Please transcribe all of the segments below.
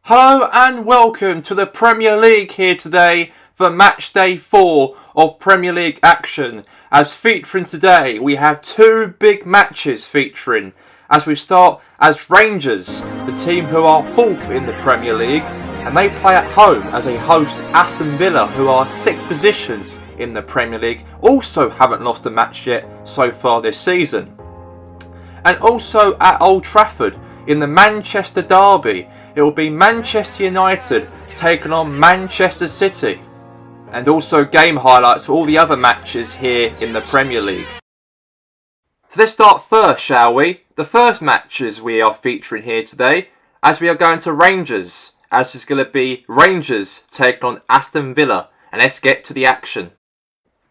Hello and welcome to the Premier League here today for Matchday 4 of Premier League action. As featuring today, we have two big matches featuring. As we start as Rangers, the team who are 4th in the Premier League, and they play at home as they host Aston Villa, who are 6th position in the Premier League, also haven't lost a match yet so far this season. And also at Old Trafford in the Manchester derby, it will be Manchester United taking on Manchester City. And also game highlights for all the other matches here in the Premier League. So let's start first, shall we? The first matches we are featuring here today, as we are going to Rangers, as it's going to be Rangers taking on Aston Villa. And let's get to the action.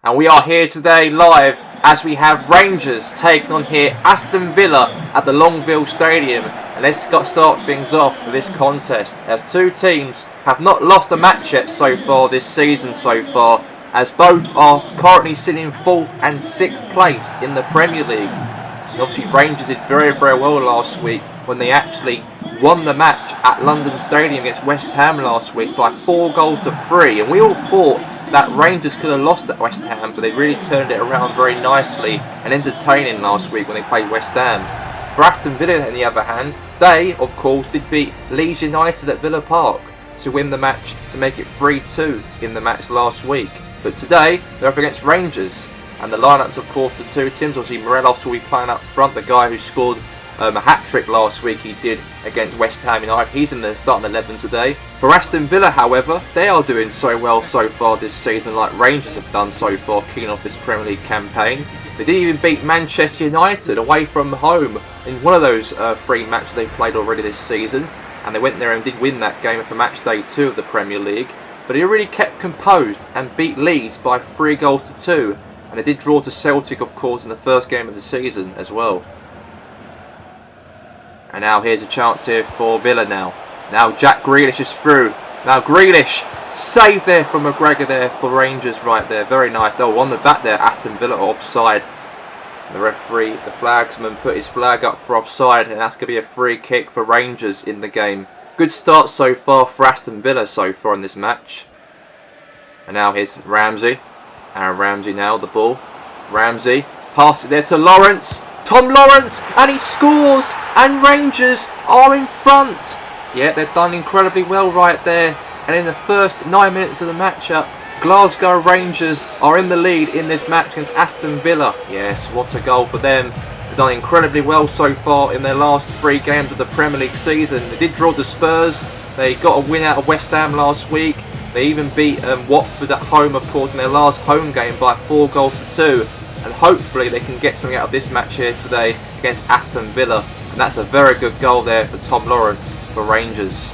And we are here today live as we have Rangers taking on here Aston Villa at the Longville Stadium. And let's start things off for this contest, as two teams have not lost a match yet so far this season so far, as both are currently sitting in 4th and 6th place in the Premier League. And obviously Rangers did very well last week when they actually won the match at London Stadium against West Ham last week by 4-3, and we all thought that Rangers could have lost at West Ham, but they really turned it around very nicely and entertaining last week when they played West Ham. For Aston Villa, on the other hand, they, of course, did beat Leeds United at Villa Park to win the match, to make it 3-2 in the match last week. But today, they're up against Rangers, and the lineups, of course, the two teams, obviously Morelos will be playing up front, the guy who scored a hat-trick last week he did against West Ham United. He's in the starting 11 today. For Aston Villa, however, they are doing so well so far this season, like Rangers have done so far, kicking off this Premier League campaign. They did even beat Manchester United away from home in one of those 3 matches they played already this season, and they went there and did win that game for Matchday 2 of the Premier League. But he really kept composed and beat Leeds by 3-2, and they did draw to Celtic, of course, in the first game of the season as well. And now here's a chance here for Villa now. Now Jack Grealish is through. Now Grealish, save there from McGregor there for Rangers right there. Very nice. Oh, on the back there, Aston Villa offside. The referee, the flagsman, put his flag up for offside, and that's going to be a free kick for Rangers in the game. Good start so far for Aston Villa so far in this match. And now here's Ramsey. Aaron Ramsey now, the ball. Ramsey, pass it there to Lawrence. Tom Lawrence, and he scores, and Rangers are in front. Yeah, they've done incredibly well right there. And in the first 9 minutes of the matchup, Glasgow Rangers are in the lead in this match against Aston Villa. Yes, what a goal for them. They've done incredibly well so far in their last 3 games of the Premier League season. They did draw the Spurs. They got a win out of West Ham last week. They even beat Watford at home, of course, in their last home game by 4-2. And hopefully they can get something out of this match here today against Aston Villa. And that's a very good goal there for Tom Lawrence for Rangers.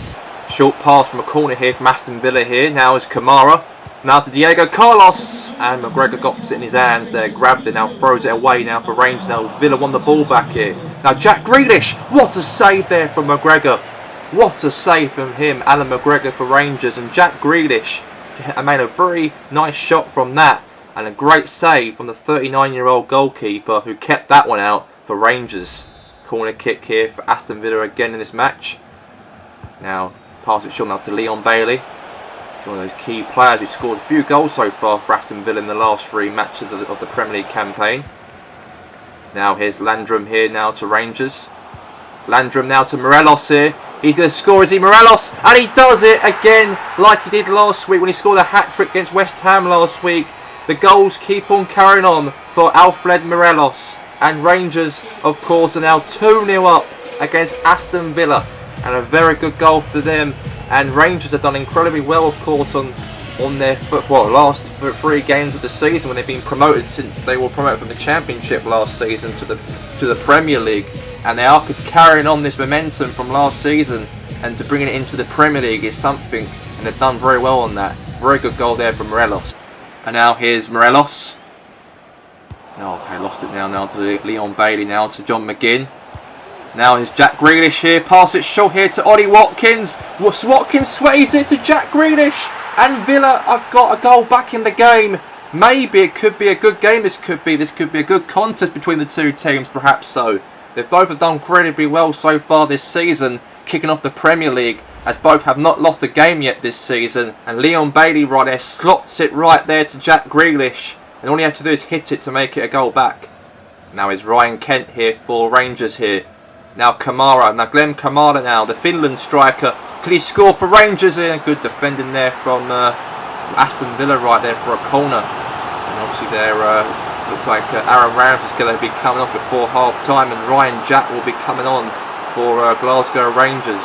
Short pass from a corner here from Aston Villa here. Now is Kamara. Now to Diego Carlos. And McGregor got it in his hands there. Grabbed it. Now throws it away now for Rangers. Now Villa won the ball back here. Now Jack Grealish. What a save there from McGregor. What a save from him. Alan McGregor for Rangers. And Jack Grealish made a very nice shot from that. And a great save from the 39-year-old goalkeeper who kept that one out for Rangers. Corner kick here for Aston Villa again in this match. Now, pass it short now to Leon Bailey. He's one of those key players who scored a few goals so far for Aston Villa in the last 3 matches of the Premier League campaign. Now here's Landrum here now to Rangers. Landrum now to Morelos here. He's going to score, is he, Morelos? And he does it again like he did last week when he scored a hat-trick against West Ham last week. The goals keep on carrying on for Alfred Morelos. And Rangers, of course, are now 2-0 up against Aston Villa. And a very good goal for them. And Rangers have done incredibly well, of course, on their last 3 games of the season when they've been promoted, since they were promoted from the Championship last season to the Premier League. And they are carrying on this momentum from last season, and to bringing it into the Premier League is something. And they've done very well on that. Very good goal there from Morelos. And now here's Morelos. No, okay, lost it now to Leon Bailey, now to John McGinn. Now here's Jack Grealish here. Pass it short here to Ollie Watkins. Watkins sways it to Jack Grealish. And Villa have got a goal back in the game. Maybe it could be a good game. This could be a good contest between the two teams, perhaps so. They both have done incredibly well so far this season, kicking off the Premier League. as both have not lost a game yet this season. And Leon Bailey right there slots it right there to Jack Grealish, and all he had to do is hit it to make it a goal back. Now is Ryan Kent here for Rangers here. Now Kamara, now Glenn Kamara now, the Finland striker. Could he score for Rangers here? Good defending there from Aston Villa right there for a corner. And obviously there looks like Aaron Ramsey is going to be coming off before half time, and Ryan Jack will be coming on for Glasgow Rangers.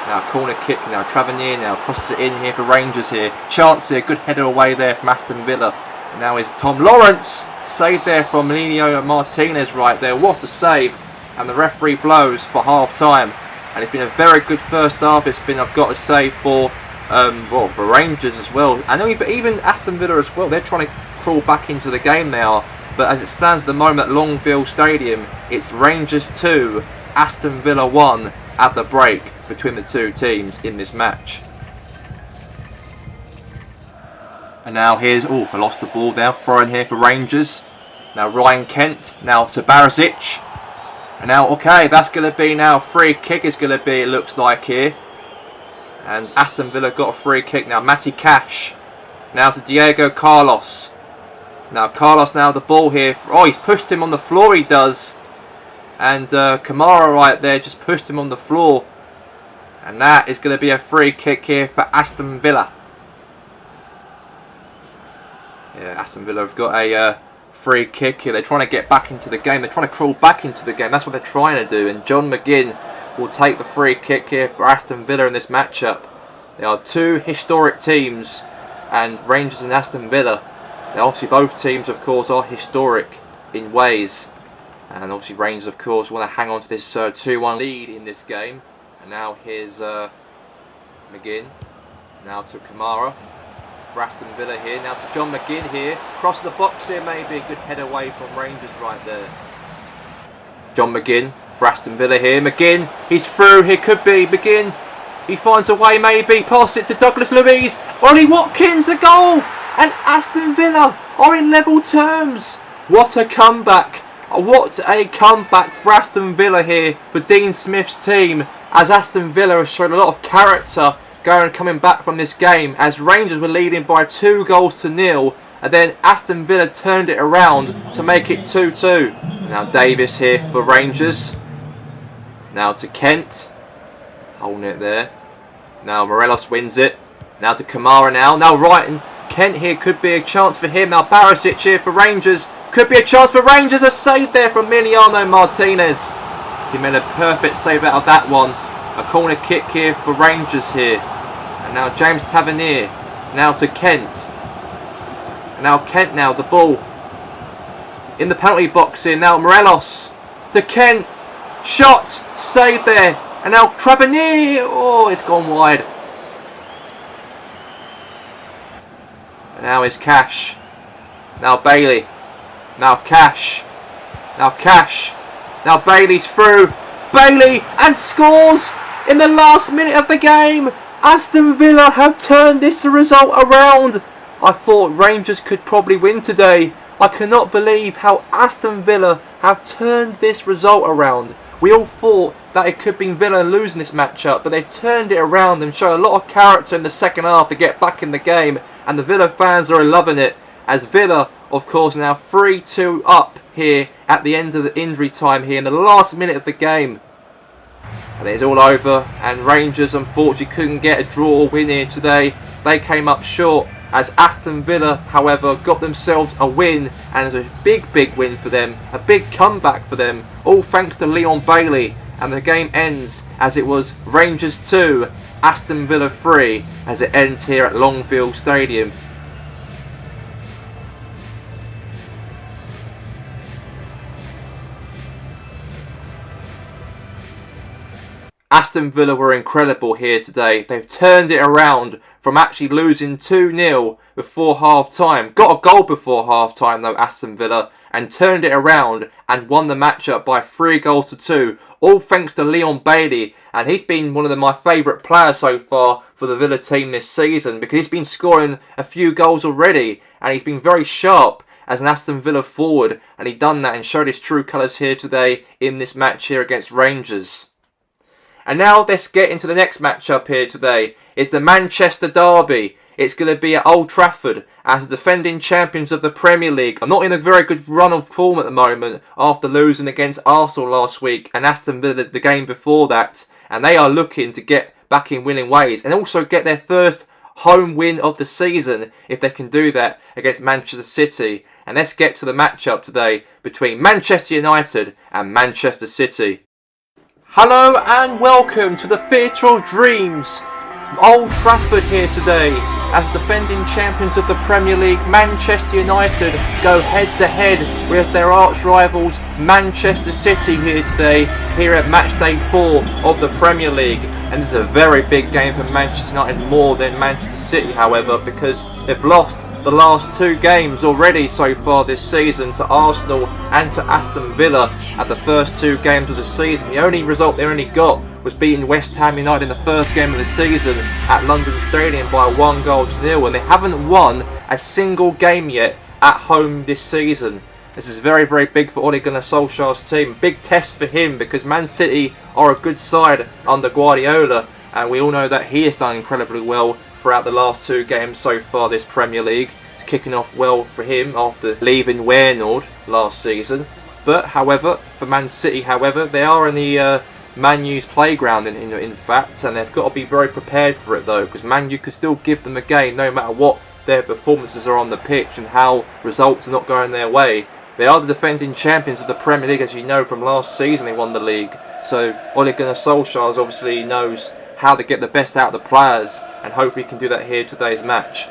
Now corner kick, now Tavernier now crosses it in here for Rangers here. Chance here, good header away there from Aston Villa. Now is Tom Lawrence, save there from Lino Martinez right there. What a save! And the referee blows for half time. And it's been a very good first half. It's been, I've got to say, for Rangers as well. I know even Aston Villa as well. They're trying to crawl back into the game now. But as it stands at the moment at Longfield Stadium, it's Rangers 2, Aston Villa 1 at the break between the two teams in this match. And now here's, I lost the ball now, throwing here for Rangers. Now Ryan Kent, now to Barisic. And now, okay, that's going to be now free kick is going to be, it looks like here. And Aston Villa got a free kick now. Matty Cash, now to Diego Carlos. Now Carlos now the ball here. He's pushed him on the floor, he does. And Kamara right there just pushed him on the floor. And that is going to be a free kick here for Aston Villa. Yeah, Aston Villa have got a free kick here. They're trying to get back into the game. They're trying to crawl back into the game. That's what they're trying to do. And John McGinn will take the free kick here for Aston Villa in this matchup. They are two historic teams, and Rangers and Aston Villa. They obviously both teams, of course, are historic in ways. And obviously Rangers, of course, want to hang on to this 2-1 lead in this game. And now here's McGinn. Now to Kamara. For Aston Villa here, now to John McGinn here, cross the box here, maybe a good head away from Rangers right there. John McGinn for Aston Villa here, McGinn, he's through, here could be McGinn, he finds a way maybe, pass it to Douglas Luiz, Ollie Watkins, a goal, and Aston Villa are in level terms. What a comeback, what a comeback for Aston Villa here, for Dean Smith's team, as Aston Villa has shown a lot of character coming back from this game, as Rangers were leading by 2-0, and then Aston Villa turned it around to make it 2-2. Now Davis here for Rangers. Now to Kent, holding it there. Now Morelos wins it. Now to Kamara now. Now Ryan Kent here, could be a chance for him. Now Barisic here for Rangers. Could be a chance for Rangers. A save there from Emiliano Martinez. He made a perfect save out of that one. A corner kick here for Rangers here. And now James Tavernier, now to Kent. And now Kent now, the ball. In the penalty box here, now Morelos. To Kent, shot, save there. And now Tavernier, it's gone wide. And now is Cash. Now Bailey. Now Cash. Now Cash. Now Bailey's through. Bailey, and scores in the last minute of the game. Aston Villa have turned this result around. I thought Rangers could probably win today. I cannot believe how Aston Villa have turned this result around. We all thought that it could have been Villa losing this matchup, but they've turned it around and shown a lot of character in the second half to get back in the game. And the Villa fans are loving it, as Villa, of course, now 3-2 up here at the end of the injury time here in the last minute of the game. And it's all over, and Rangers unfortunately couldn't get a draw or win here today. They came up short, as Aston Villa, however, got themselves a win, and it's a big win for them, a big comeback for them, all thanks to Leon Bailey. And the game ends as it was Rangers 2, Aston Villa 3, as it ends here at Longfield Stadium. Aston Villa were incredible here today. They've turned it around from actually losing 2-0 before half-time. Got a goal before half-time though, Aston Villa, and turned it around and won the matchup by 3-2. All thanks to Leon Bailey, and he's been one of my favourite players so far for the Villa team this season, because he's been scoring a few goals already, and he's been very sharp as an Aston Villa forward, and he done that and showed his true colours here today in this match here against Rangers. And now let's get into the next matchup here today. It's the Manchester Derby. It's going to be at Old Trafford as the defending champions of the Premier League are not in a very good run of form at the moment after losing against Arsenal last week and Aston Villa the game before that. And they are looking to get back in winning ways and also get their first home win of the season if they can do that against Manchester City. And let's get to the matchup today between Manchester United and Manchester City. Hello and welcome to the Theatre of Dreams. Old Trafford here today as defending champions of the Premier League. Manchester United go head to head with their arch rivals Manchester City here today, here at Matchday 4 of the Premier League. And this is a very big game for Manchester United, more than Manchester City however, because they've lost the last 2 games already so far this season to Arsenal and to Aston Villa at the first 2 games of the season. The only result they only got was beating West Ham United in the first game of the season at London Stadium by 1-0, and they haven't won a single game yet at home this season. This is very, very big for Ole Gunnar Solskjaer's team. Big test for him because Man City are a good side under Guardiola, and we all know that he has done incredibly well throughout the last 2 games so far this Premier League. It's kicking off well for him after leaving Waynord last season. But however, for Man City, however, they are in the Man U's playground in fact, and they've got to be very prepared for it though, because Man U could still give them a game no matter what their performances are on the pitch and how results are not going their way. They are the defending champions of the Premier League, as you know from last season they won the league. So Ole Gunnar Solskjaer obviously knows how to get the best out of the players, and hopefully he can do that here today's match.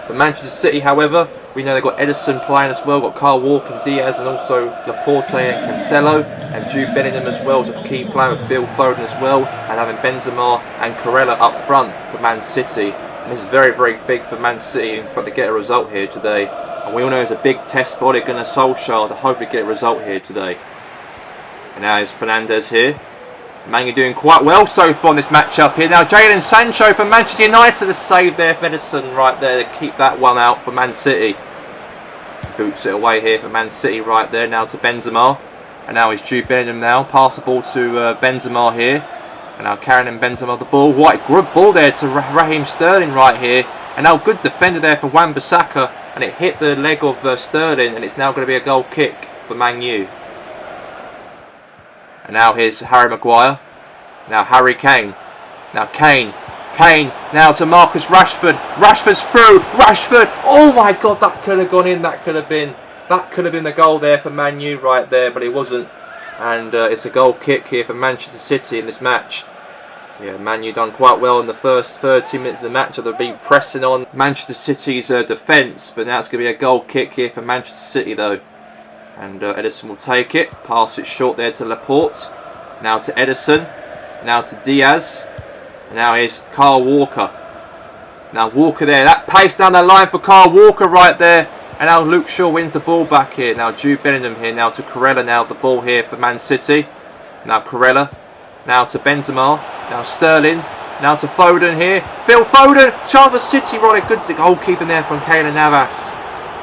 For Manchester City, however, we know they've got Ederson playing as well, got Kyle Walker and Diaz, and also Laporte and Cancelo, and Jude Bellingham as well as a key player with Phil Foden as well, and having Benzema and Corella up front for Man City. And this is very, very big for Man City in front to get a result here today. And we all know it's a big test for Ole Gunnar Solskjaer to hopefully get a result here today. And now is Fernandes here. Man U doing quite well so far in this matchup here. Now Jadon Sancho for Manchester United, a save there for Ederson right there to keep that one out for Man City. Boots it away here for Man City right there, now to Benzema. And now it's Jude Bellingham now, pass the ball to Benzema here. And now carrying Benzema the ball, what a good ball there to Raheem Sterling right here. And now good defender there for Wan-Bissaka, and it hit the leg of Sterling, and it's now going to be a goal kick for Man U. And now here's Harry Maguire. Now Harry Kane. Now Kane. Kane now to Marcus Rashford. Rashford's through. Rashford. Oh my God, that could have gone in. That could have been the goal there for Man U right there, but it wasn't. And it's a goal kick here for Manchester City in this match. Yeah, Man U done quite well in the first 30 minutes of the match. They've been pressing on Manchester City's defence, but now it's going to be a goal kick here for Manchester City though. And Ederson will take it, pass it short there to Laporte, now to Ederson, now to Diaz, and now here's Kyle Walker. Now Walker there, that pace down the line for Kyle Walker right there, and now Luke Shaw wins the ball back here. Now Jude Bellingham here, now to Corella, now the ball here for Man City. Now Corella, now to Benzema, now Sterling, now to Foden here, Phil Foden, chance for City, right, good goalkeeping there from Keylor Navas.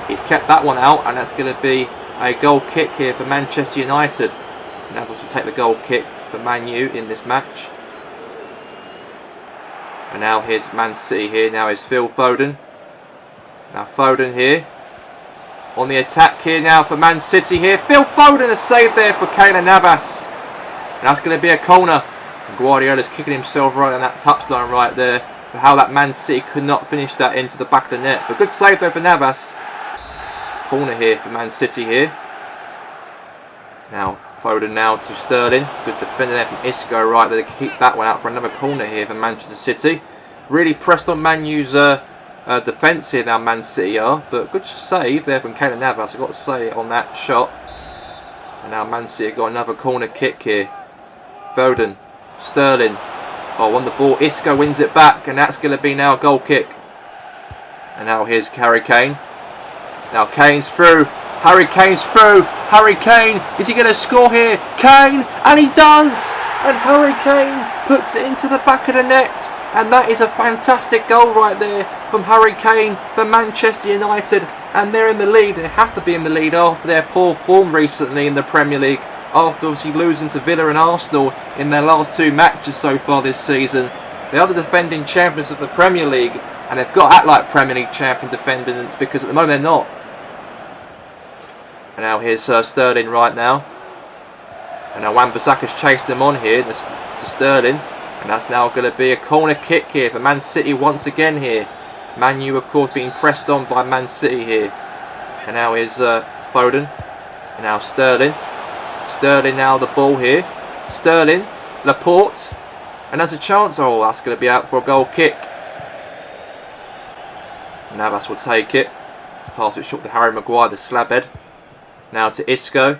He's kept that one out, and that's going to be a goal kick here for Manchester United. Navas will take the goal kick for Man U in this match. And now here's Man City here. Now is Phil Foden. Now Foden here. On the attack here now for Man City here. Phil Foden, a save there for Keylor Navas. And that's going to be a corner. And Guardiola's kicking himself right on that touchline right there for how that Man City could not finish that into the back of the net. But good save there for Navas. Corner here for Man City here. Now Foden now to Sterling. Good defender there from Isco right there to keep that one out for another corner here for Manchester City. Really pressed on Man U's defence here now, Man City are. But good save there from Keylor Navas, I've got to say, on that shot. And now Man City got another corner kick here. Foden. Sterling. Oh, on the ball. Isco wins it back, and that's going to be now a goal kick. And now here's Harry Kane. Now Kane's through. Harry Kane's through. Harry Kane, is he going to score here? Kane, and he does! And Harry Kane puts it into the back of the net. And that is a fantastic goal right there from Harry Kane for Manchester United. And they're in the lead. They have to be in the lead after their poor form recently in the Premier League. after obviously losing to Villa and Arsenal in their last 2 matches so far this season. They are the defending champions of the Premier League, and they've got to act like Premier League champion defendants, because at the moment they're not. And now here's Sterling right now. And now Wan-Bissaka's chased them on here to Sterling. And that's now going to be a corner kick here for Man City once again here. Man U, of course, being pressed on by Man City here. And now here's Foden. And now Sterling. Sterling now the ball here. Sterling. Laporte. And there's a chance. Oh, that's going to be out for a goal kick. Navas will take it. Pass it short to Harry Maguire, the slabhead. Now to Isco.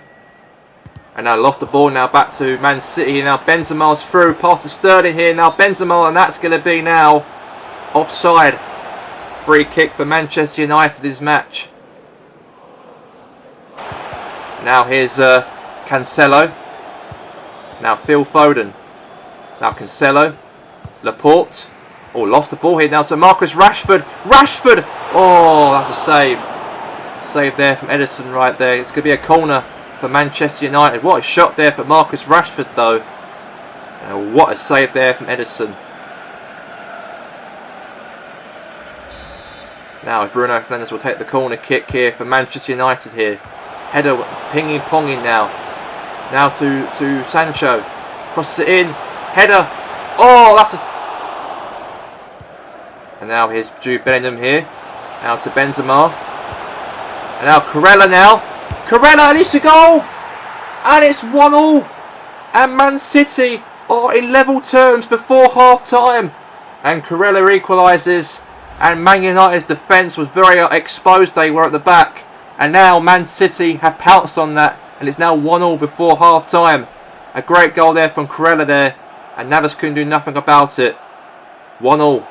And now lost the ball, now back to Man City. Now Benzema's through, past to Sterling here. Now Benzema, and that's going to be now offside. Free kick for Manchester United this match. Now here's Cancelo. Now Phil Foden. Now Cancelo. Laporte. Oh, lost the ball here now to Marcus Rashford. Rashford! Oh, that's a save. Save there from Ederson right there. It's going to be a corner for Manchester United. What a shot there for Marcus Rashford though. And what a save there from Ederson. Now Bruno Fernandes will take the corner kick here for Manchester United here. Header pinging ponging now. Now to Sancho. Crosses it in. Header. Oh, that's a... And now here's Jude Bellingham here. Now to Benzema. And now Corella now. Corella, and it's a goal! And it's 1-1. And Man City are in level terms before half time. And Corella equalises. And Man United's defence was very exposed, they were at the back. And now Man City have pounced on that. And it's now 1-1 before half time. A great goal there from Corella there. And Navas couldn't do nothing about it. 1-1.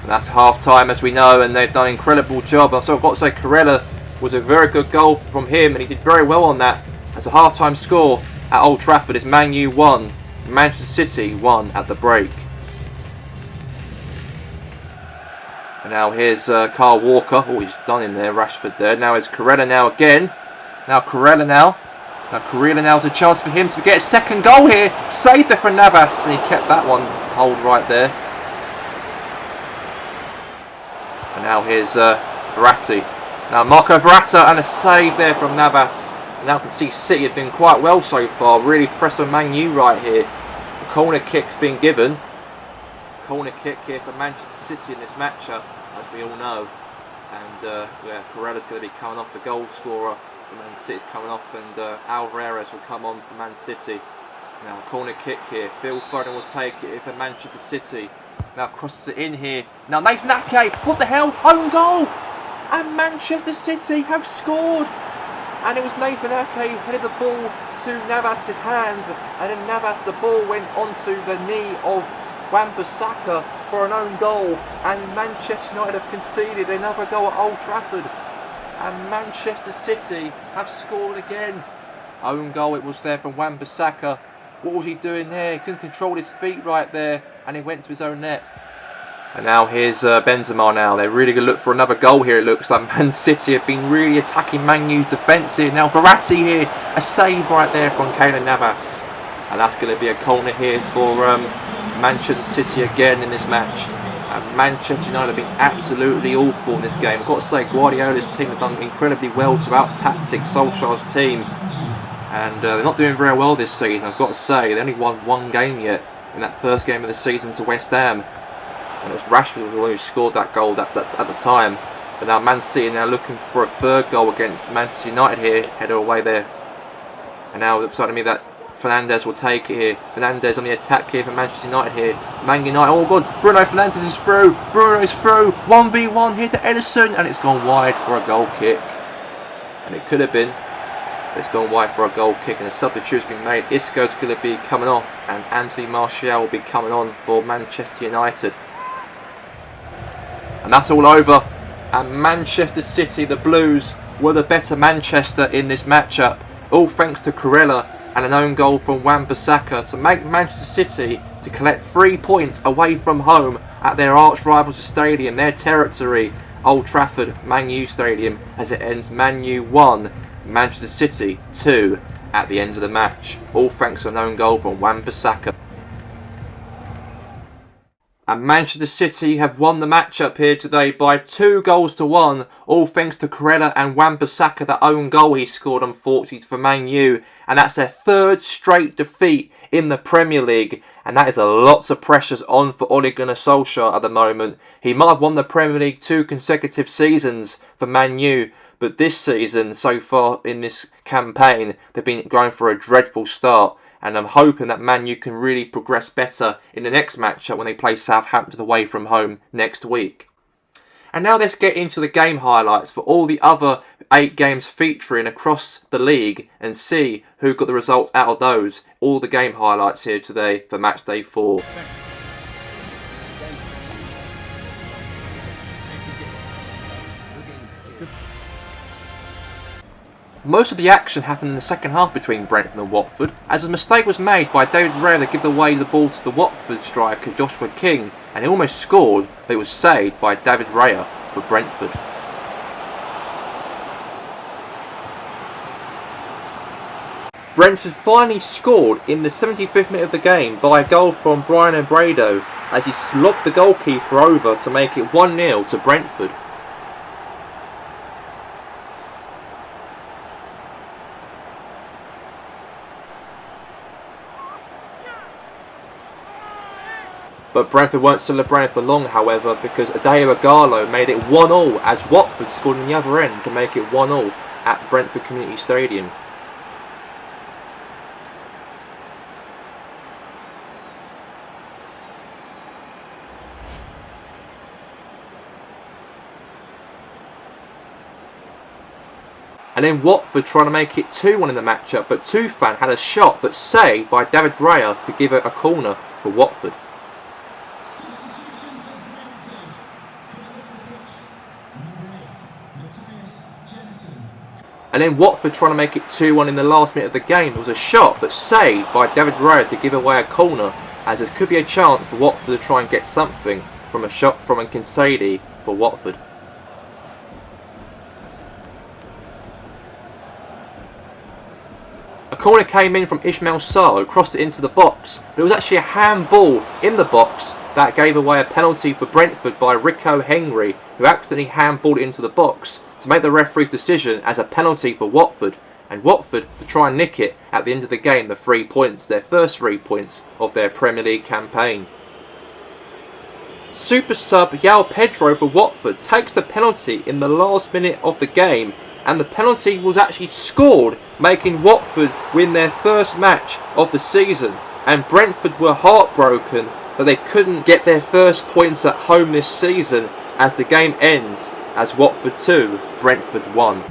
And that's half time, as we know, and they've done an incredible job. So I've got to say, Corella was a very good goal from him, and he did very well on that. As a half time score at Old Trafford is Man U 1, Manchester City 1 at the break. And now here's Kyle Walker. Oh, he's done him there, Rashford there. Now it's Corella now again. Now Corella now. Now Corella now's a chance for him to get his second goal here. Saved there for Navas, and he kept that one hold right there. And now here's Verratti. Now Marco Verratti, and a save there from Navas. And now you can see City have been quite well so far. Really pressed on Man U right here. The corner kick's been given. Corner kick here for Manchester City in this matchup, as we all know. And yeah, Corella's going to be coming off, the goal scorer for Man City's coming off, and Alvarez will come on for Man City. Now corner kick here. Phil Foden will take it for Manchester City. Now crosses it in here. Now Nathan Ake, what the hell? Own goal! And Manchester City have scored! And it was Nathan Ake who headed the ball to Navas' hands. And then Navas, the ball went onto the knee of Wan-Bissaka for an own goal. And Manchester United have conceded another goal at Old Trafford. And Manchester City have scored again. Own goal it was there from Wan-Bissaka. What was he doing there? He couldn't control his feet right there, and he went to his own net. And now here's Benzema now. They're really going to look for another goal here. It looks like Man City have been really attacking Man U's defence here. Now Verratti here, a save right there from Keylor Navas. And that's going to be a corner here for Manchester City again in this match. And Manchester United have been absolutely awful in this game. I've got to say, Guardiola's team have done incredibly well to out-tactic Solskjaer's team. And they're not doing very well this season, I've got to say. They only won one game yet in that first game of the season to West Ham. And it was Rashford who scored that goal at the time. But now Man City are now looking for a third goal against Manchester United here. Header away there. And now it looks like to me that Fernandes will take it here. Fernandes on the attack here for Manchester United here. Man United, oh god, Bruno Fernandes is through. Bruno's through. 1v1 here to Ederson. And it's gone wide for a goal kick. And it could have been. It's gone wide for a goal kick, and a substitute's been made. Isco's going to be coming off, and Anthony Martial will be coming on for Manchester United. And that's all over. And Manchester City, the Blues, were the better Manchester in this matchup. All thanks to Corella and an own goal from Wan-Bissaka to make Manchester City to collect 3 points away from home at their arch rivals' stadium, their territory. Old Trafford, Man U Stadium, as it ends Man U 1, Manchester City 2 at the end of the match. All thanks to an own goal from Wan-Bissaka. And Manchester City have won the matchup here today by 2-1, all thanks to Corella and Wan-Bissaka, the own goal he scored unfortunately for Man U. And that's their third straight defeat in the Premier League. And that is a lots of pressures on for Ole Gunnar Solskjaer at the moment. He might have won the Premier League 2 consecutive seasons for Man U, but this season, so far in this campaign, they've been going for a dreadful start. And I'm hoping that Man U can really progress better in the next matchup when they play Southampton away from home next week. And now let's get into the game highlights for all the other 8 games featuring across the league and see who got the results out of those. All the game highlights here today for Matchday 4. Most of the action happened in the second half between Brentford and Watford, as a mistake was made by David Raya to give away the ball to the Watford striker Joshua King, and he almost scored, but it was saved by David Raya for Brentford. Brentford finally scored in the 75th minute of the game by a goal from Brian Embrado, as he lobbed the goalkeeper over to make it 1-0 to Brentford. But Brentford weren't celebrating for long, however, because Adair Ighalo made it 1-1 as Watford scored on the other end to make it 1-1 at Brentford Community Stadium. And then Watford trying to make it 2-1 in the matchup, but Tufan had a shot but saved by David Raya to give it a corner for Watford. And then Watford trying to make it 2-1 in the last minute of the game. There was a shot but saved by David Raya to give away a corner, as there could be a chance for Watford to try and get something from a shot from Nkinsedi for Watford. A corner came in from Ismail Sarr, who crossed it into the box, but it was actually a handball in the box that gave away a penalty for Brentford by Rico Henry, who accidentally handballed it into the box to make the referee's decision as a penalty for Watford, and Watford to try and nick it at the end of the game, the 3 points, their first 3 points of their Premier League campaign. Super sub João Pedro for Watford takes the penalty in the last minute of the game, and the penalty was actually scored, making Watford win their first match of the season, and Brentford were heartbroken that they couldn't get their first points at home this season, as the game ends as Watford 2, Brentford 1.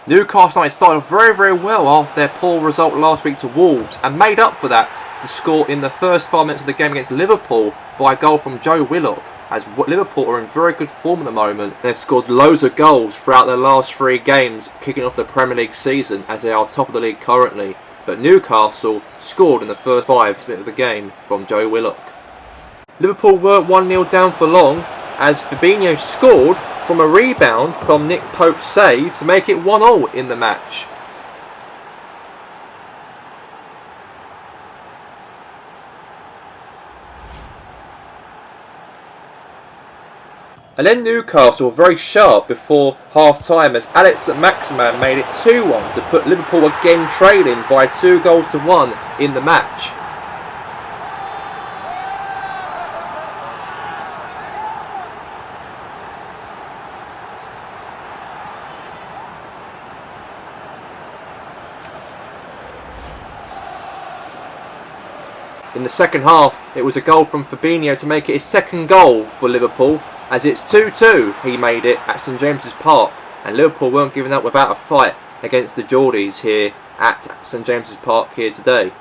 Newcastle United started off very well after their poor result last week to Wolves, and made up for that to score in the first 5 minutes of the game against Liverpool by a goal from Joe Willock, as Liverpool are in very good form at the moment. They've scored loads of goals throughout their last 3 games, kicking off the Premier League season, as they are top of the league currently. But Newcastle scored in the first 5 minutes of the game from Joe Willock. Liverpool weren't 1-0 down for long, as Fabinho scored from a rebound from Nick Pope's save to make it 1-1 in the match. And then Newcastle were very sharp before half-time, as Alex Saint-Maximin made it 2-1 to put Liverpool again trailing by 2-1 in the match. In the second half, it was a goal from Fabinho to make it his second goal for Liverpool, as it's 2-2 he made it at St James's Park, and Liverpool weren't giving up without a fight against the Geordies here at St James's Park here today.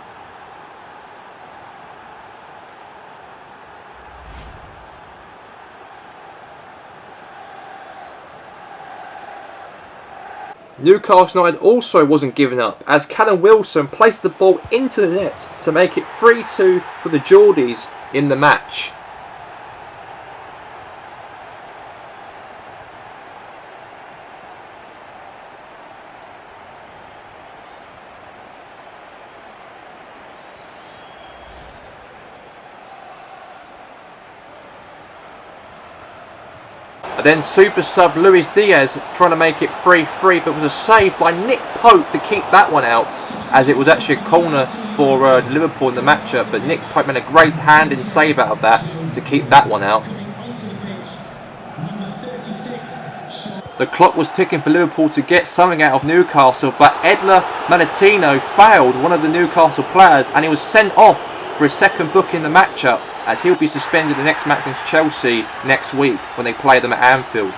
Newcastle United also wasn't giving up as Callum Wilson placed the ball into the net to make it 3-2 for the Geordies in the match. And then super sub Luis Diaz trying to make it 3-3, but was a save by Nick Pope to keep that one out, as it was actually a corner for Liverpool in the matchup, but Nick Pope made a great hand and save out of that to keep that one out. The clock was ticking for Liverpool to get something out of Newcastle, but Edler Manatino failed one of the Newcastle players and he was sent off for his second book in the matchup, as he'll be suspended the next match against Chelsea next week when they play them at Anfield.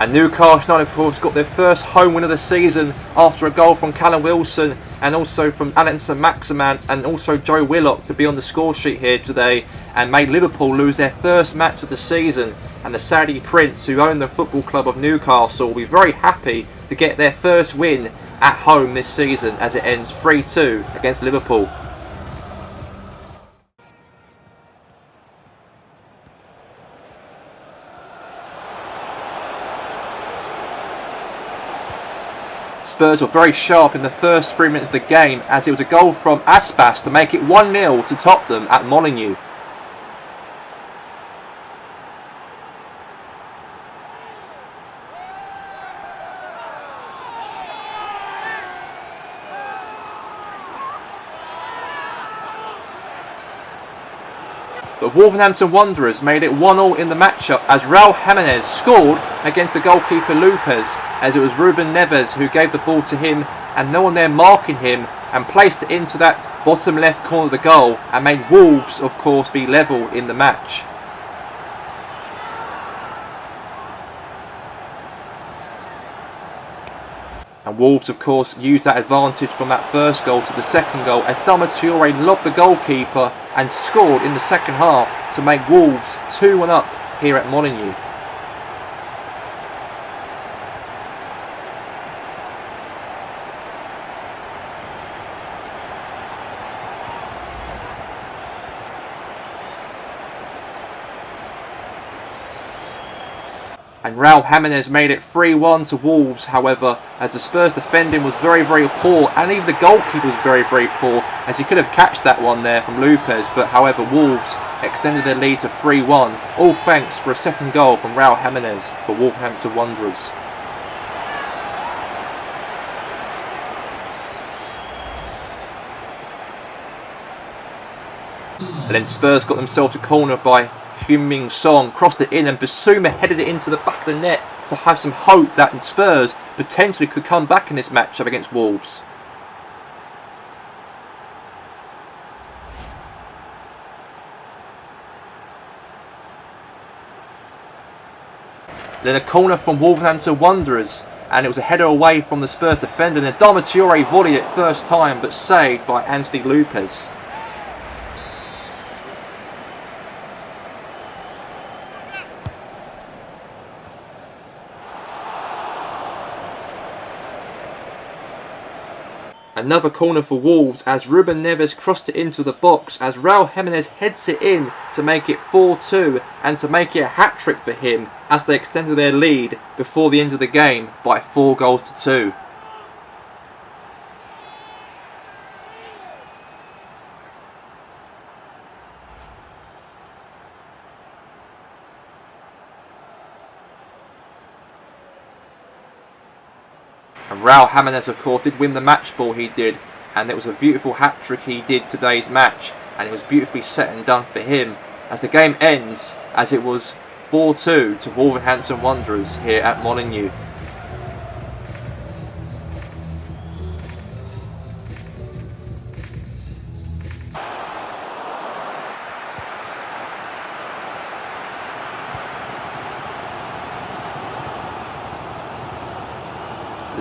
And Newcastle United, of course, got their first home win of the season after a goal from Callum Wilson and also from Alan Maximan and also Joe Willock to be on the score sheet here today, and made Liverpool lose their first match of the season. And the Saudi Prince, who own the football club of Newcastle, will be very happy to get their first win at home this season as it ends 3-2 against Liverpool. Spurs were very sharp in the first 3 minutes of the game, as it was a goal from Aspas to make it 1-0 to Tottenham at Molineux. The Wolverhampton Wanderers made it 1-1 in the matchup as Raul Jimenez scored against the goalkeeper Lopez, as it was Ruben Neves who gave the ball to him and no one there marking him, and placed it into that bottom left corner of the goal and made Wolves, of course, be level in the match. And Wolves, of course, used that advantage from that first goal to the second goal as Damature lobbed the goalkeeper and scored in the second half to make Wolves 2-1 up here at Molineux. And Raul Jimenez made it 3-1 to Wolves, however, as the Spurs defending was very, very poor, and even the goalkeeper was very, very poor, as he could have catched that one there from Lopez, but however Wolves extended their lead to 3-1, all thanks for a second goal from Raul Jimenez for Wolverhampton Wanderers. And then Spurs got themselves a corner by Heung-min Son, crossed it in and Bissouma headed it into the back of the net to have some hope that Spurs potentially could come back in this matchup against Wolves. Then a corner from Wolverhampton Wanderers, and it was a header away from the Spurs defender, and Damature volleyed it first time but saved by Anthony Lopez. Another corner for Wolves as Ruben Neves crossed it into the box as Raul Jimenez heads it in to make it 4-2 and to make it a hat-trick for him as they extended their lead before the end of the game by 4-2. And Raul Jimenez, of course, did win the match ball, he did, and it was a beautiful hat-trick he did today's match, and it was beautifully set and done for him as the game ends as it was 4-2 to Wolverhampton Wanderers here at Molineux.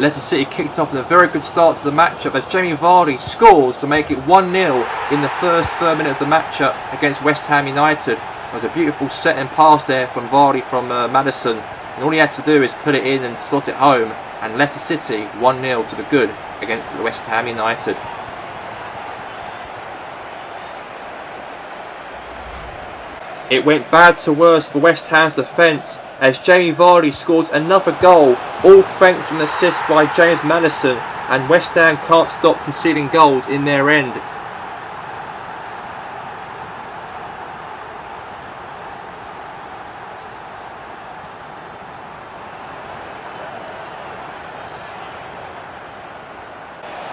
Leicester City kicked off in a very good start to the matchup as Jamie Vardy scores to make it 1-0 in the first 3rd minute of the matchup against West Ham United. It was a beautiful setting pass there from Vardy from Maddison, and all he had to do is put it in and slot it home, and Leicester City 1-0 to the good against West Ham United. It went bad to worse for West Ham's defence as Jamie Vardy scores another goal, all thanks to an assist by James Maddison, and West Ham can't stop conceding goals in their end.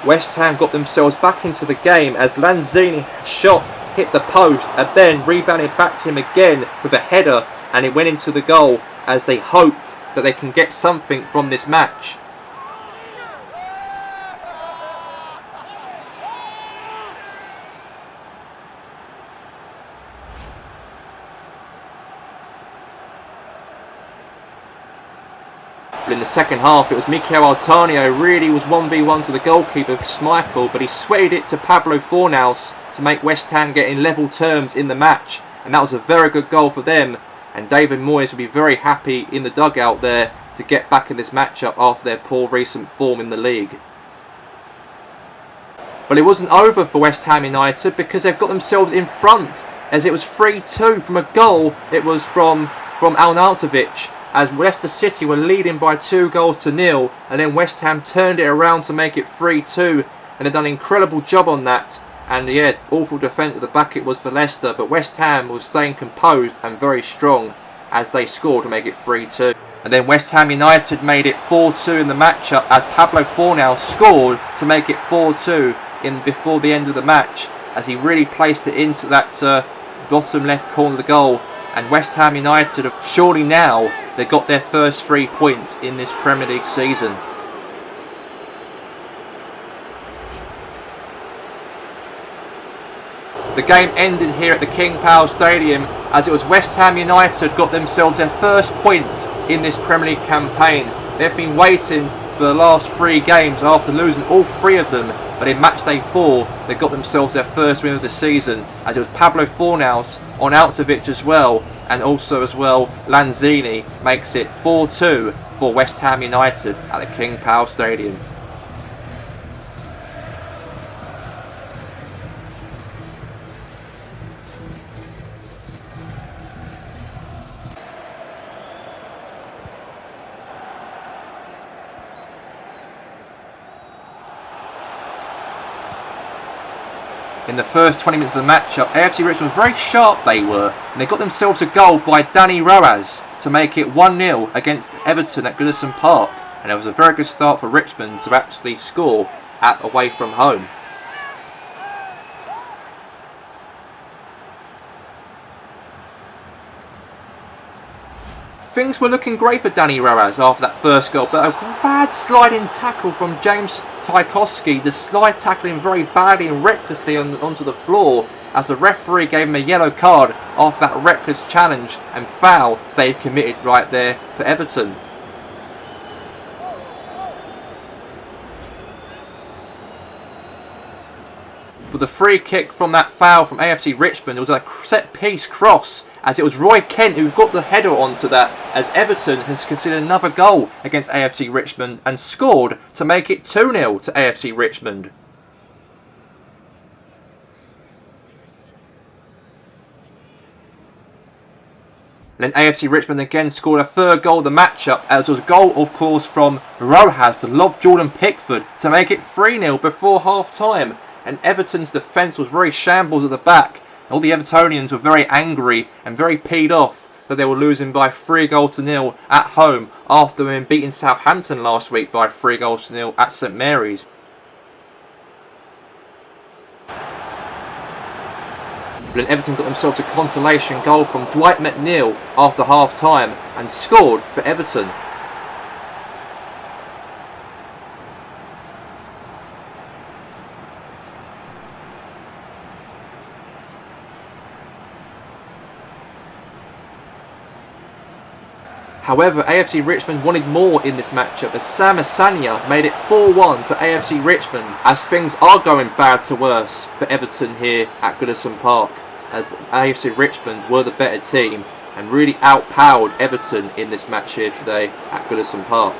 West Ham got themselves back into the game as Lanzini shot hit the post and then rebounded back to him again with a header, and it went into the goal as they hoped that they can get something from this match. But in the second half, it was Mikel Artano really was 1v1 to the goalkeeper Schmeichel, but he sweated it to Pablo Fornals to make West Ham get in level terms in the match, and that was a very good goal for them, and David Moyes will be very happy in the dugout there to get back in this matchup after their poor recent form in the league. But it wasn't over for West Ham United because they've got themselves in front as it was 3-2 from a goal. It was from Arnautovic as Leicester City were leading by 2-0, and then West Ham turned it around to make it 3-2, and they've done an incredible job on that. And yeah, awful defence at the back it was for Leicester, but West Ham was staying composed and very strong as they scored to make it 3-2. And then West Ham United made it 4-2 in the matchup as Pablo Fornals scored to make it 4-2 before the end of the match, as he really placed it into that bottom left corner of the goal. And West Ham United have surely now they got their first 3 points in this Premier League season. The game ended here at the King Power Stadium as it was West Ham United got themselves their first points in this Premier League campaign. They've been waiting for the last 3 games after losing all 3 of them, but in Matchday 4 they got themselves their first win of the season as it was Pablo Fornals on Arnautovic as well, and also as well Lanzini makes it 4-2 for West Ham United at the King Power Stadium. In the first 20 minutes of the matchup, AFC Richmond was very sharp they were, and they got themselves a goal by Danny Roaz to make it 1-0 against Everton at Goodison Park, and it was a very good start for Richmond to actually score away from home. Things were looking great for Danny Roaz after that first goal, but a bad sliding tackle from James Tchaikovsky, the slide tackling very badly and recklessly onto the floor as the referee gave him a yellow card after that reckless challenge and foul they committed right there for Everton. But the free kick from that foul from AFC Richmond was a set piece cross, as it was Roy Kent who got the header onto that, as Everton has conceded another goal against AFC Richmond and scored to make it 2-0 to AFC Richmond. And then AFC Richmond again scored a 3rd goal of the matchup, as it was a goal of course from Rojas to lob Jordan Pickford to make it 3-0 before half time. And Everton's defence was very shambles at the back. All the Evertonians were very angry and very peed off that they were losing by 3-0 at home after being beating Southampton last week by 3-0 at St Mary's. But then Everton got themselves a consolation goal from Dwight McNeil after half time and scored for Everton. However, AFC Richmond wanted more in this matchup as Sam Asania made it 4-1 for AFC Richmond, as things are going bad to worse for Everton here at Goodison Park, as AFC Richmond were the better team and really outpowered Everton in this match here today at Goodison Park.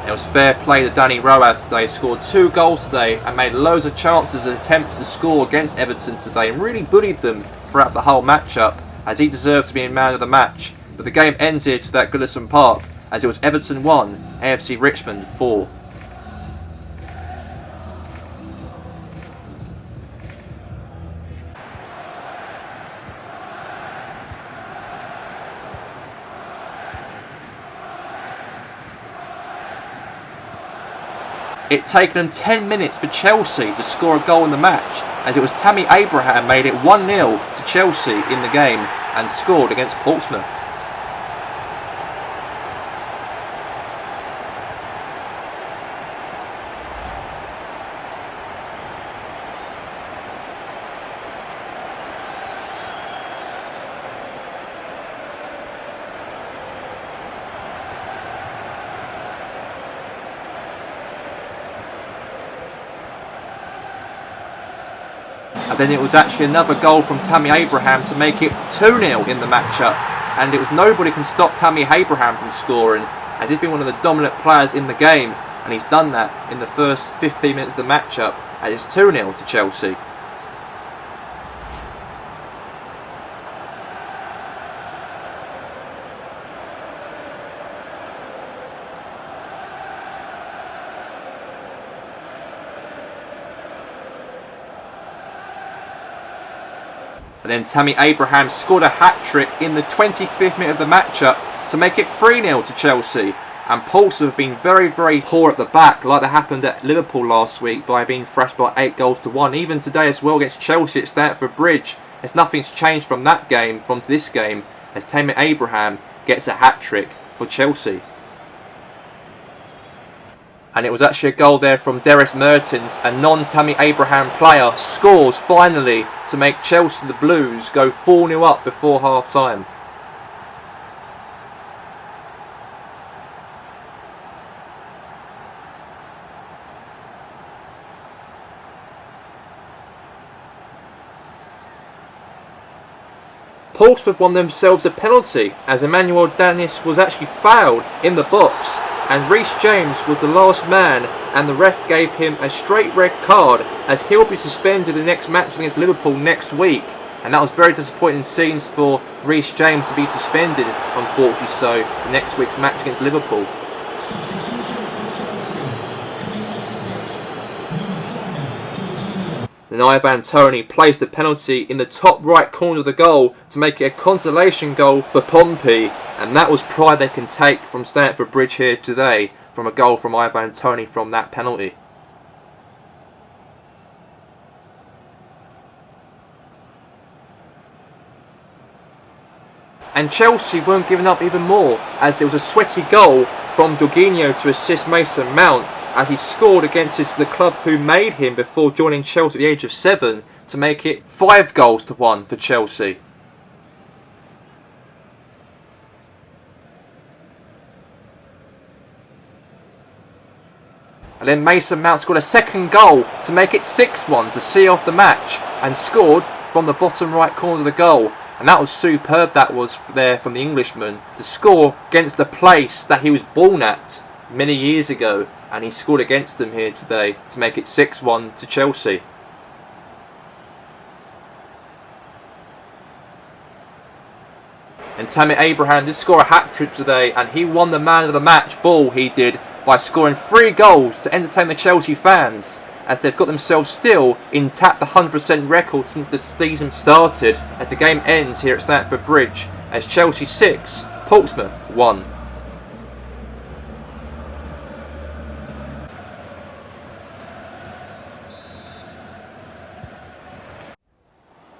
It was fair play to Danny Roaz today. He scored 2 goals today and made loads of chances and attempts to score against Everton today and really bullied them throughout the whole matchup, as he deserved to be man of the match. But the game ended to that Goodison Park as it was Everton 1, AFC Richmond 4. It taken them 10 minutes for Chelsea to score a goal in the match, as it was Tammy Abraham made it 1-0 to Chelsea in the game and scored against Portsmouth. And then it was actually another goal from Tammy Abraham to make it 2-0 in the matchup. And it was nobody can stop Tammy Abraham from scoring, as he's been one of the dominant players in the game. And he's done that in the first 15 minutes of the matchup. And it's 2-0 to Chelsea. And then Tammy Abraham scored a hat-trick in the 25th minute of the matchup to make it 3-0 to Chelsea. And Portsmouth have been very, very poor at the back, like that happened at Liverpool last week by being thrashed by 8-1. Even today as well against Chelsea at Stamford Bridge, as nothing's changed from that game, from this game, as Tammy Abraham gets a hat-trick for Chelsea. And it was actually a goal there from Darius Mertens, a non-Tammy Abraham player, scores finally to make Chelsea the Blues go 4-0 up before half-time. Portsmouth won themselves a penalty as Emmanuel Dennis was actually fouled in the box, and Reece James was the last man, and the ref gave him a straight red card as he'll be suspended the next match against Liverpool next week. And that was very disappointing scenes for Reece James to be suspended, unfortunately so, for next week's match against Liverpool. Then Ivan Toney placed a penalty in the top right corner of the goal to make it a consolation goal for Pompey, and that was pride they can take from Stamford Bridge here today, from a goal from Ivan Toney from that penalty. And Chelsea weren't giving up even more, as there was a sweaty goal from Jorginho to assist Mason Mount, as he scored against the club who made him before joining Chelsea at the age of 7 to make it 5-1 for Chelsea. And then Mason Mount scored a second goal to make it 6-1 to see off the match, and scored from the bottom right corner of the goal. And that was superb, that was there from the Englishman, to score against the place that he was born at many years ago. And he scored against them here today to make it 6-1 to Chelsea. And Tammy Abraham did score a hat-trick today, and he won the man of the match ball, he did, by scoring 3 goals to entertain the Chelsea fans, as they've got themselves still intact the 100% record since the season started, as the game ends here at Stamford Bridge, as Chelsea 6, Portsmouth 1.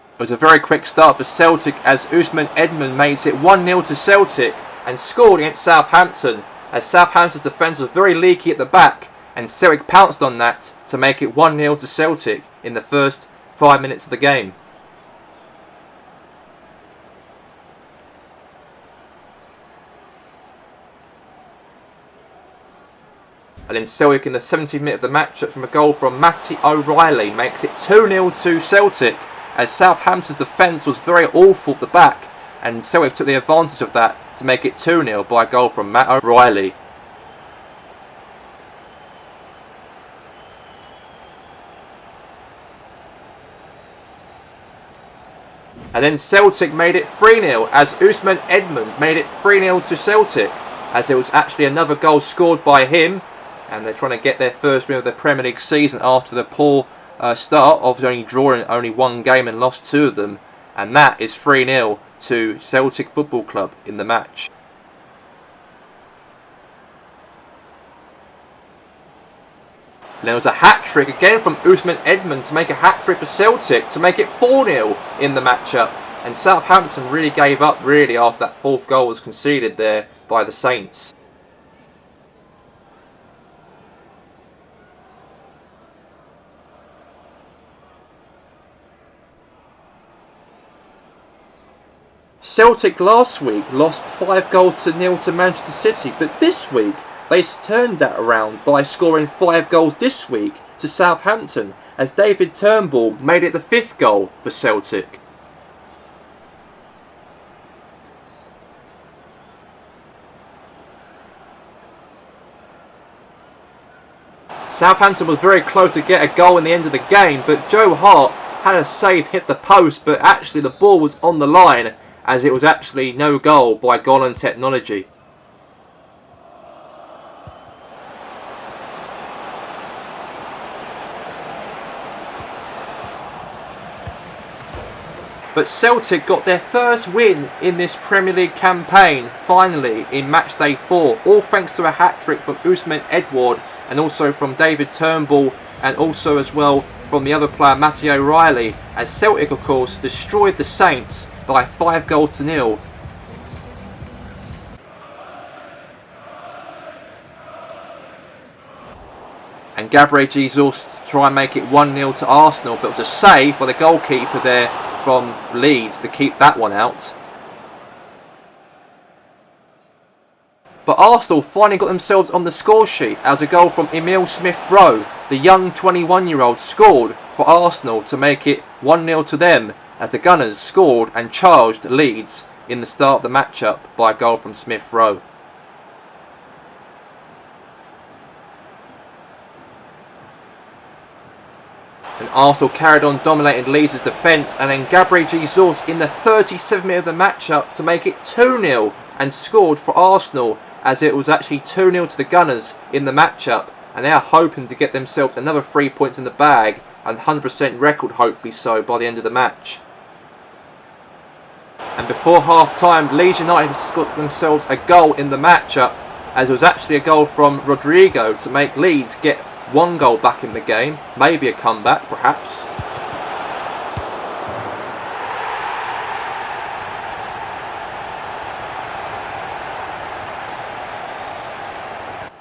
It was a very quick start for Celtic as Usman Edmund makes it 1-0 to Celtic and scored against Southampton, as Southampton's defence was very leaky at the back, and Celtic pounced on that to make it 1-0 to Celtic in the first 5 minutes of the game. And then Celtic in the 70th minute of the matchup from a goal from Matty O'Reilly makes it 2-0 to Celtic, as Southampton's defence was very awful at the back, and Celtic took the advantage of that to make it 2-0 by a goal from Matt O'Reilly. And then Celtic made it 3-0 as Usman Edmonds made it 3-0 to Celtic, as there was actually another goal scored by him, and they're trying to get their first win of the Premier League season after the poor start of only drawing only one game and lost 2 of them, and that is 3-0 to Celtic Football Club in the match. And there was a hat-trick again from Usman Edmonds to make a hat-trick for Celtic to make it 4-0 in the matchup, and Southampton really gave up after that 4th goal was conceded there by the Saints. Celtic last week lost 5-0 to Manchester City, but this week they turned that around by scoring 5 goals this week to Southampton, as David Turnbull made it the 5th goal for Celtic. Southampton was very close to get a goal in the end of the game, but Joe Hart had a save, hit the post, but actually the ball was on the line, as it was actually no goal by goal and technology. But Celtic got their first win in this Premier League campaign, finally, in Matchday 4, all thanks to a hat-trick from Usman Edward and also from David Turnbull, and also as well from the other player Matty O'Reilly, as Celtic of course destroyed the Saints by 5-0. And Gabriel Jesus try and make it 1-0 to Arsenal, but it was a save by the goalkeeper there from Leeds to keep that one out. But Arsenal finally got themselves on the score sheet as a goal from Emile Smith-Rowe, the young 21-year-old, scored for Arsenal to make it 1-0 to them, as the Gunners scored and charged Leeds in the start of the matchup by a goal from Smith-Rowe. And Arsenal carried on dominating Leeds' defence, and then Gabriel Jesus in the 37th minute of the matchup to make it 2-0 and scored for Arsenal, as it was actually 2-0 to the Gunners in the matchup, and they are hoping to get themselves another 3 points in the bag and 100% record, hopefully so, by the end of the match. And before half-time, Leeds United got themselves a goal in the matchup, as it was actually a goal from Rodrigo to make Leeds get 1 goal back in the game, maybe a comeback perhaps.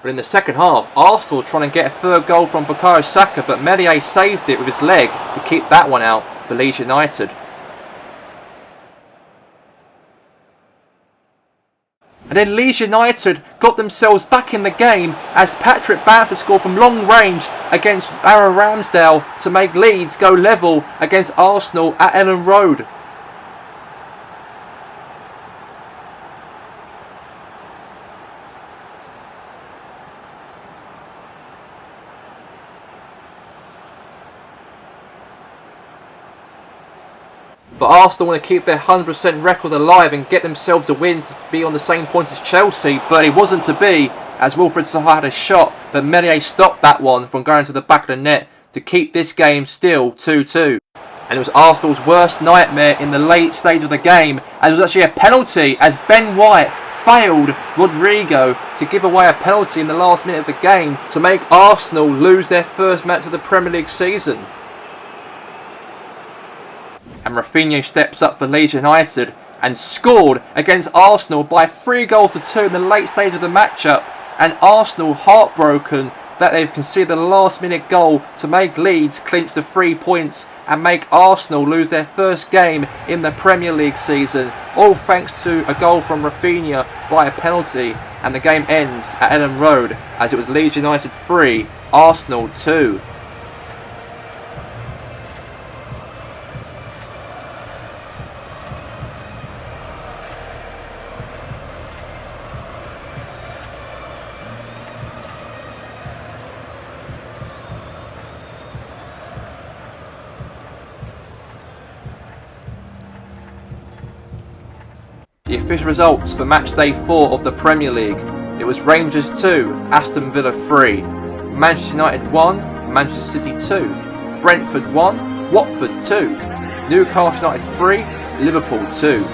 But in the second half, Arsenal trying to get a 3rd goal from Bukayo Saka, but Meslier saved it with his leg to keep that one out for Leeds United. And then Leeds United got themselves back in the game as Patrick Bamford scored from long range against Aaron Ramsdale to make Leeds go level against Arsenal at Ellen Road. But Arsenal want to keep their 100% record alive and get themselves a win to be on the same points as Chelsea, but it wasn't to be, as Wilfried Zaha had a shot, but Meslier stopped that one from going to the back of the net to keep this game still 2-2. And it was Arsenal's worst nightmare in the late stage of the game, as it was actually a penalty, as Ben White failed Rodrigo to give away a penalty in the last minute of the game to make Arsenal lose their first match of the Premier League season. And Rafinha steps up for Leeds United and scored against Arsenal by 3-2 in the late stage of the matchup, and Arsenal heartbroken that they've conceded the last minute goal to make Leeds clinch the 3 points and make Arsenal lose their first game in the Premier League season, all thanks to a goal from Rafinha by a penalty, and the game ends at Ellen Road as it was Leeds United 3, Arsenal 2. The official results for Matchday 4 of the Premier League. It was Rangers 2, Aston Villa 3, Manchester United 1, Manchester City 2, Brentford 1, Watford 2, Newcastle United 3, Liverpool 2,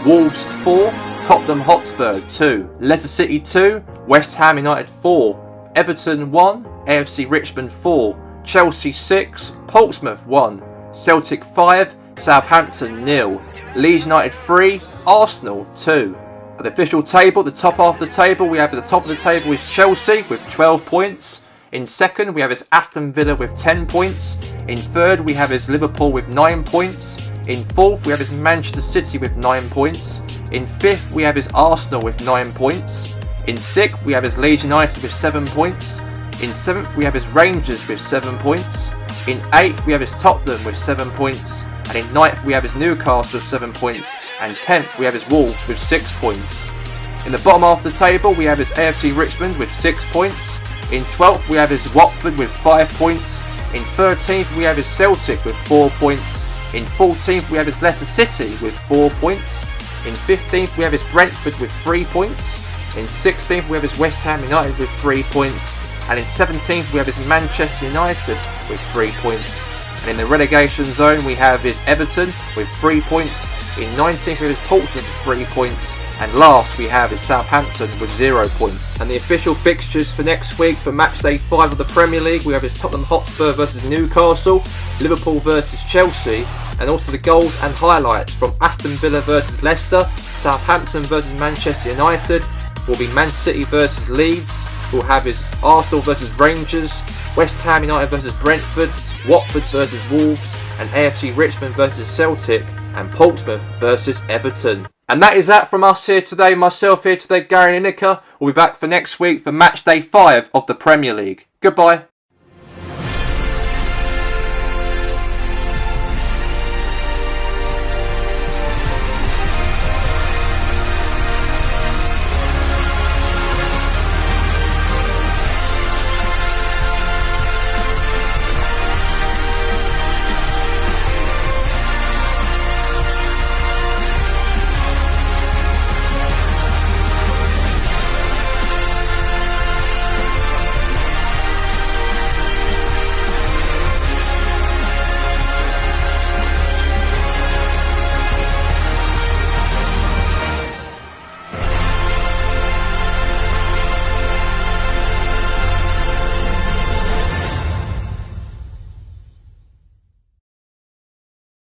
Wolves 4, Tottenham Hotspur 2, Leicester City 2, West Ham United 4, Everton 1, AFC Richmond 4, Chelsea 6, Portsmouth 1, Celtic 5, Southampton 0, Leeds United 3, Arsenal 2. At the official table, the top half of the table, we have at the top of the table is Chelsea with 12 points. In second, we have is Aston Villa with 10 points. In third, we have is Liverpool with 9 points. In fourth, we have is Manchester City with 9 points. In fifth, we have is Arsenal with 9 points. In sixth, we have is Leeds United with 7 points. In seventh, we have is Rangers with 7 points. In eighth, we have is Tottenham with 7 points. And in ninth, we have is Newcastle with 7 points. And 10th, we have is Wolves with 6 points. In the bottom half of the table, we have is AFC Richmond with 6 points. In 12th, we have is Watford with 5 points. In 13th, we have is Celtic with 4 points. In 14th, we have is Leicester City with 4 points. In 15th, we have is Brentford with 3 points. In 16th, we have is West Ham United with 3 points. And in 17th, we have is Manchester United with 3 points. And in the relegation zone, we have is Everton with 3 points. In 19th, we have is Portsmouth with 3 points. And last, we have is Southampton with 0 points. And the official fixtures for next week for Matchday 5 of the Premier League, we have is Tottenham Hotspur versus Newcastle, Liverpool versus Chelsea, and also the goals and highlights from Aston Villa versus Leicester, Southampton versus Manchester United, will be Manchester City versus Leeds, we'll have is Arsenal versus Rangers, West Ham United versus Brentford, Watford versus Wolves, and AFC Richmond versus Celtic, and Portsmouth versus Everton. And that is that from us here today. Myself here today, Gary Lineker. We'll be back for next week for Matchday 5 of the Premier League. Goodbye.